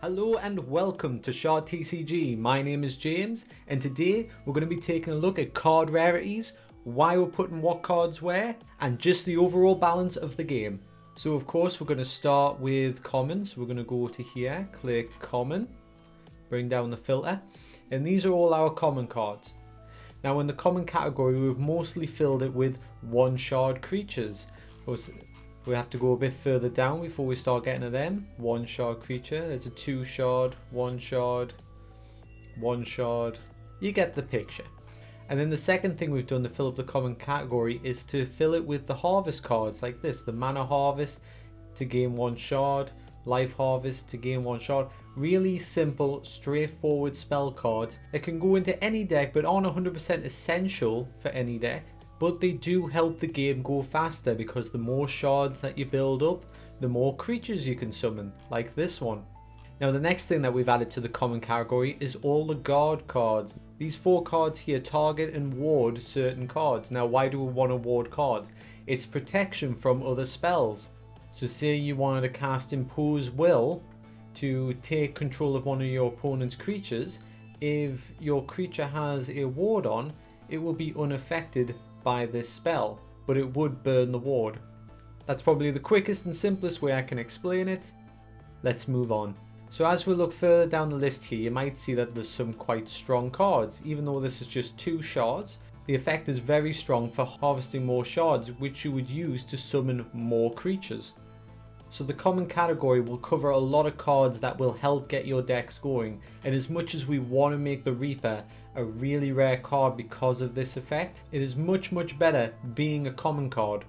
Hello and welcome to Shard TCG. My name is James and today we're going to be taking a look at card rarities, why we're putting what cards where, and just the overall balance of the game. So of course we're going to start with common. So we're going to go to here, click common, bring down the filter, and these are all our common cards. Now in the common category we've mostly filled it with one shard creatures. We have to go a bit further down before we start getting to them. One shard creature, there's a two shard, one shard, one shard. You get the picture. And then the second thing we've done to fill up the common category is to fill it with the harvest cards like this. The mana harvest to gain one shard, life harvest to gain one shard. Really simple, straightforward spell cards that can go into any deck but aren't 100% essential for any deck. But they do help the game go faster because the more shards that you build up, the more creatures you can summon, like this one. Now the next thing that we've added to the common category is all the guard cards. These four cards here target and ward certain cards. Now why do we want to ward cards? It's protection from other spells. So say you wanted to cast Impose Will to take control of one of your opponent's creatures. If your creature has a ward on, it will be unaffected by this spell, but it would burn the ward. That's probably the quickest and simplest way I can explain it. Let's move on. So as we look further down the list here, you might see that there's some quite strong cards. Even though this is just two shards, the effect is very strong for harvesting more shards, which you would use to summon more creatures. So the common category will cover a lot of cards that will help get your decks going, and as much as we want to make the Reaper a really rare card because of this effect, it is much better being a common card.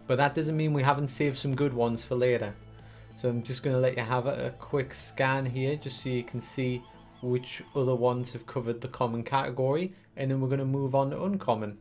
But that doesn't mean we haven't saved some good ones for later. So I'm just going to let you have a quick scan here just so you can see which other ones have covered the common category, and then we're going to move on to uncommon.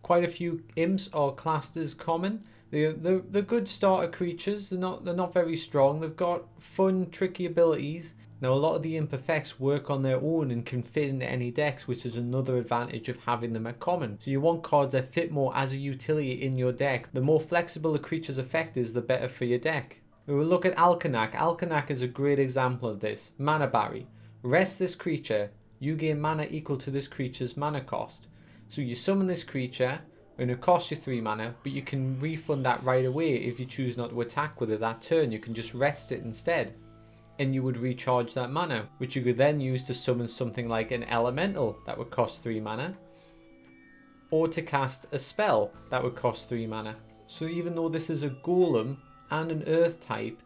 Quite a few imps are classed as common. They're good starter creatures. They're not very strong. They've got fun, tricky abilities. Now a lot of the imp effects work on their own and can fit into any decks, which is another advantage of having them at common. So you want cards that fit more as a utility in your deck. The more flexible a creature's effect is, the better for your deck. We will look at Alkanac. Alkanac is a great example of this. Mana Barry. Rest this creature. You gain mana equal to this creature's mana cost. So you summon this creature, and it costs you 3 mana, but you can refund that right away if you choose not to attack with it that turn. You can just rest it instead, and you would recharge that mana, which you could then use to summon something like an elemental that would cost 3 mana, or to cast a spell that would cost 3 mana. So even though this is a golem and an earth type,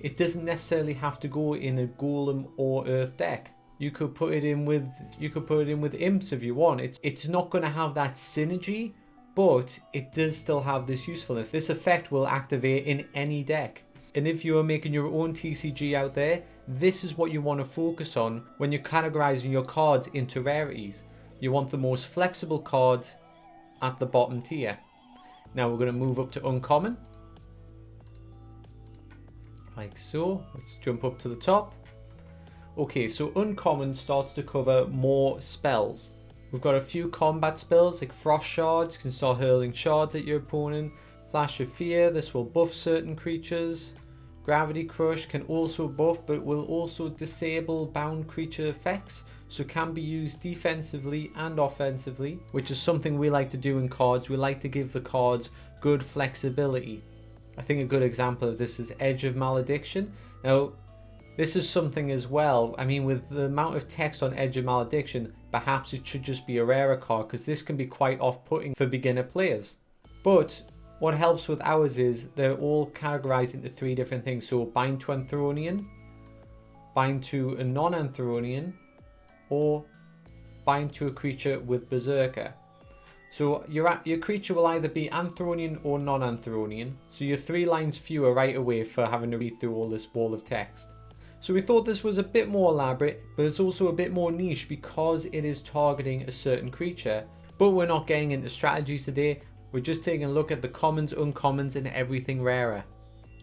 it doesn't necessarily have to go in a golem or earth deck. You could put it in with imps if you want. It's not going to have that synergy, but it does still have this usefulness. This effect will activate in any deck. And if you are making your own TCG out there, this is what you want to focus on when you're categorizing your cards into rarities. You want the most flexible cards at the bottom tier. Now we're going to move up to uncommon. Like so. Let's jump up to the top. Okay, so uncommon starts to cover more spells. We've got a few combat spells like Frost Shards, can start hurling shards at your opponent. Flash of Fear, this will buff certain creatures. Gravity Crush can also buff but will also disable bound creature effects, so can be used defensively and offensively, which is something we like to do in cards. We like to give the cards good flexibility. I think a good example of this is Edge of Malediction. Now, this is something as well, I mean, with the amount of text on Edge of Malediction, perhaps it should just be a rarer card, because this can be quite off-putting for beginner players. But what helps with ours is they're all categorized into 3 different things. So bind to Anthronian, bind to a non-Anthronian, or bind to a creature with Berserker. So your creature will either be Anthronian or non-Anthronian. So you're 3 lines fewer right away for having to read through all this wall of text. So we thought this was a bit more elaborate, but it's also a bit more niche because it is targeting a certain creature. But we're not getting into strategies today. We're just taking a look at the commons, uncommons, and everything rarer.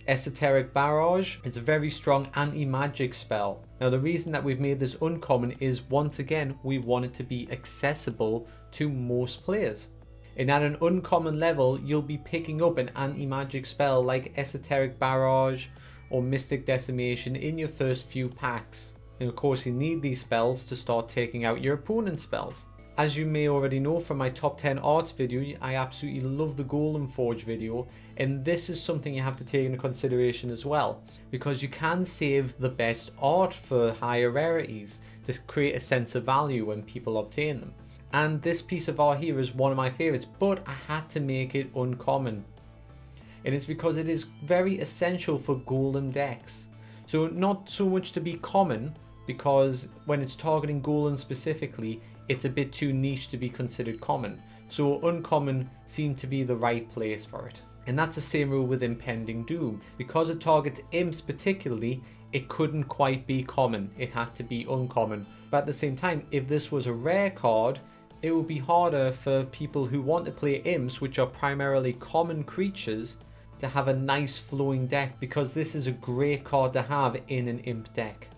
Esoteric Barrage is a very strong anti-magic spell. Now the reason that we've made this uncommon is, once again, we want it to be accessible to most players. And at an uncommon level, you'll be picking up an anti-magic spell like Esoteric Barrage or Mystic Decimation in your first few packs. And of course you need these spells to start taking out your opponent's spells. As you may already know from my top 10 arts video, I absolutely love the Golem Forge video, and this is something you have to take into consideration as well, because you can save the best art for higher rarities to create a sense of value when people obtain them. And this piece of art here is one of my favourites, but I had to make it uncommon. And it's because it is very essential for golem decks. So not so much to be common, because when it's targeting golems specifically, it's a bit too niche to be considered common. So uncommon seemed to be the right place for it. And that's the same rule with Impending Doom. Because it targets imps particularly, it couldn't quite be common. It had to be uncommon. But at the same time, if this was a rare card, it would be harder for people who want to play imps, which are primarily common creatures, to have a nice flowing deck, because this is a great card to have in an imp deck.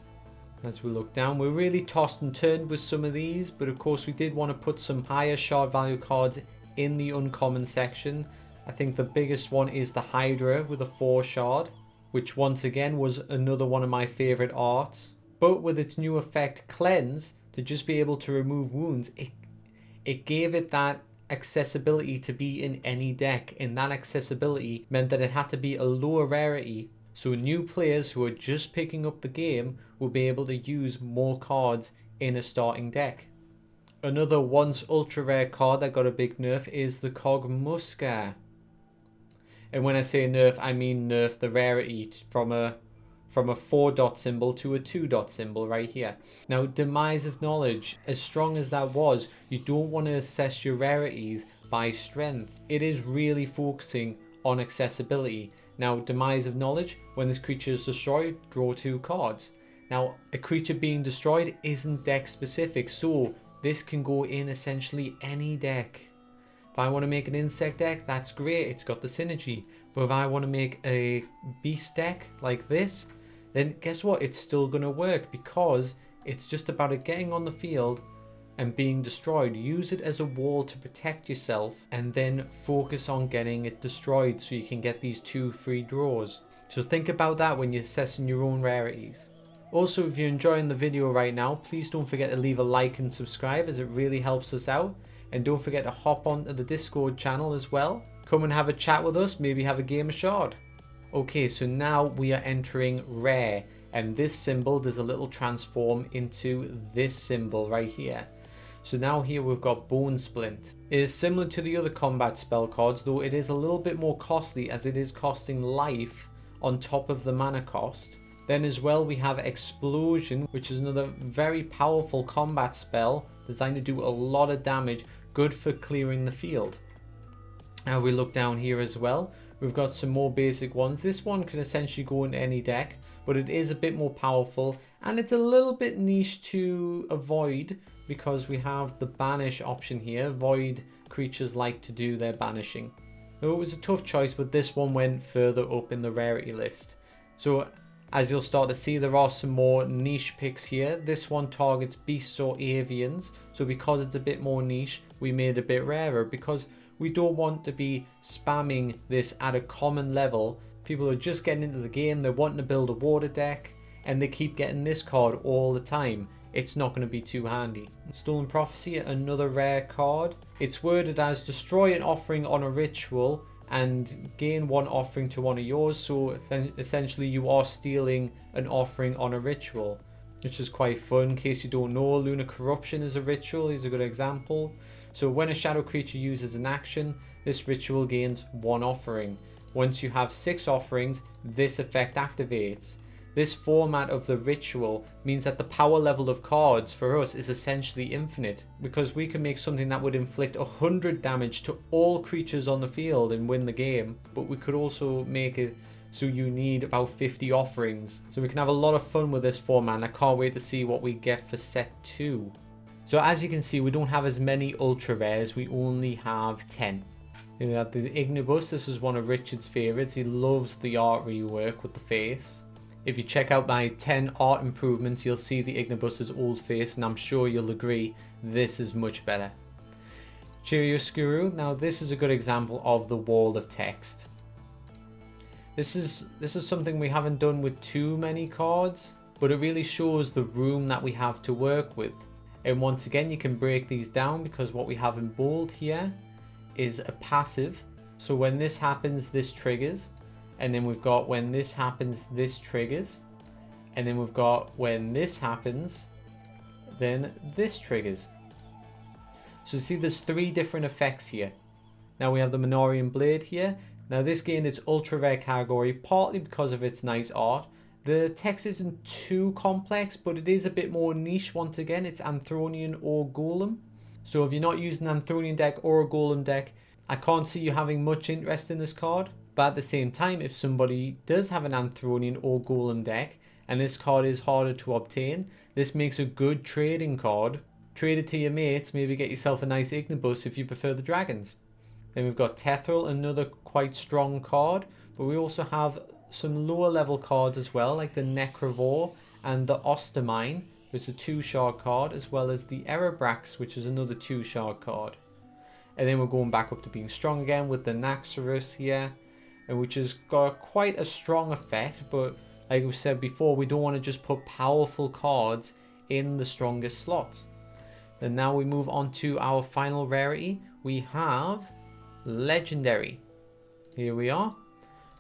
As we look down, we're really tossed and turned with some of these, but of course we did want to put some higher shard value cards in the uncommon section. I think the biggest one is the Hydra with a 4 shard, which once again was another one of my favourite arts. But with its new effect Cleanse, to just be able to remove wounds, it gave it that accessibility to be in any deck, and that accessibility meant that it had to be a lower rarity, so new players who are just picking up the game will be able to use more cards in a starting deck. Another once ultra rare card that got a big nerf is the Cog Musket. And when I say nerf, I mean nerf the rarity from a 4 dot symbol to a 2 dot symbol right here. Now, Demise of Knowledge, as strong as that was, you don't want to assess your rarities by strength. It is really focusing on accessibility. Now, Demise of Knowledge, when this creature is destroyed, draw 2 cards. Now, a creature being destroyed isn't deck specific, so this can go in essentially any deck. If I want to make an insect deck, that's great, it's got the synergy. But if I want to make a beast deck like this, then guess what? It's still going to work, because it's just about it getting on the field and being destroyed. Use it as a wall to protect yourself, and then focus on getting it destroyed so you can get these 2 free draws. So think about that when you're assessing your own rarities. Also, if you're enjoying the video right now, please don't forget to leave a like and subscribe, as it really helps us out. And don't forget to hop onto the Discord channel as well. Come and have a chat with us, maybe have a game of Shard. Okay, so now we are entering rare, and this symbol does a little transform into this symbol right here. So now here we've got Bone Splint. It is similar to the other combat spell cards, though it is a little bit more costly, as it is costing life on top of the mana cost. Then as well we have Explosion, which is another very powerful combat spell designed to do a lot of damage, good for clearing the field. Now we look down here as well, we've got some more basic ones. This one can essentially go into any deck, but it is a bit more powerful, and it's a little bit niche to avoid, because we have the banish option here. Void creatures like to do their banishing. Now, it was a tough choice, but this one went further up in the rarity list. So as you'll start to see, there are some more niche picks here. This one targets beasts or avians, so because it's a bit more niche, we made it a bit rarer, because we don't want to be spamming this at a common level. People are just getting into the game, they're wanting to build a water deck, and they keep getting this card all the time. It's not going to be too handy. Stolen Prophecy, another rare card. It's worded as destroy an offering on a ritual and gain 1 offering to one of yours. So essentially you are stealing an offering on a ritual, which is quite fun. In case you don't know, Lunar Corruption is a ritual, is a good example. So when a shadow creature uses an action, this ritual gains 1 offering. Once you have 6 offerings, this effect activates. This format of the ritual means that the power level of cards for us is essentially infinite, because we can make something that would inflict 100 damage to all creatures on the field and win the game, but we could also make it so you need about 50 offerings. So we can have a lot of fun with this format, and I can't wait to see what we get for set 2. So as you can see, we don't have as many ultra rares, we only have 10. You have the Ignibus. This is one of Richard's favourites. He loves the art rework with the face. If you check out my 10 art improvements, you'll see the Ignibus's old face, and I'm sure you'll agree this is much better. Chiaroscuro. Now this is a good example of the wall of text. This is something we haven't done with too many cards, but it really shows the room that we have to work with. And once again, you can break these down because what we have in bold here is a passive. So when this happens, this triggers. And then we've got when this happens, this triggers. And then we've got when this happens, then this triggers. So see, there's 3 different effects here. Now we have the Minorium Blade here. Now this gained its ultra rare category partly because of its nice art. The text isn't too complex, but it is a bit more niche. Once again, it's Anthronian or Golem. So if you're not using an Anthronian deck or a Golem deck, I can't see you having much interest in this card. But at the same time, if somebody does have an Anthronian or Golem deck, and this card is harder to obtain, this makes a good trading card. Trade it to your mates, maybe get yourself a nice Ignibus if you prefer the dragons. Then we've got Tethril, another quite strong card, but we also have some lower level cards as well, like the Necrovore and the Ostermine, which is a 2 shard card, as well as the Erebrax, which is another 2 shard card. And then we're going back up to being strong again with the Naxxramas here, and which has got quite a strong effect, but like we said before, we don't want to just put powerful cards in the strongest slots. And now we move on to our final rarity. We have Legendary. Here we are.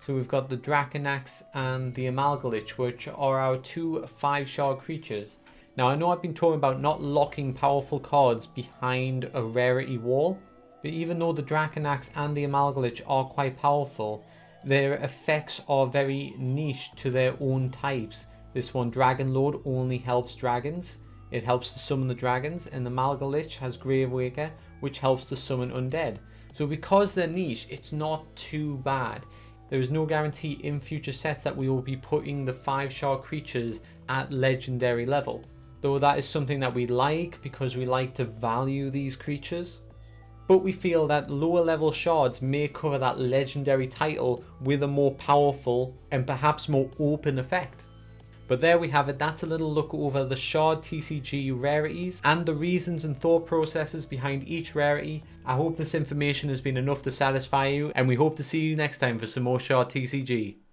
So we've got the Draconax and the Amalgalich, which are our 2 5-shard creatures. Now I know I've been talking about not locking powerful cards behind a rarity wall, but even though the Draconax and the Amalgalich are quite powerful, their effects are very niche to their own types. This one, Dragon Lord, only helps dragons. It helps to summon the dragons, and the Amalgalich has Gravewaker, which helps to summon undead. So because they're niche, it's not too bad. There is no guarantee in future sets that we will be putting the 5-shard creatures at legendary level. Though that is something that we like because we like to value these creatures. But we feel that lower level shards may cover that legendary title with a more powerful and perhaps more open effect. But there we have it. That's a little look over the Shard TCG rarities and the reasons and thought processes behind each rarity. I hope this information has been enough to satisfy you, and we hope to see you next time for some more Shard TCG.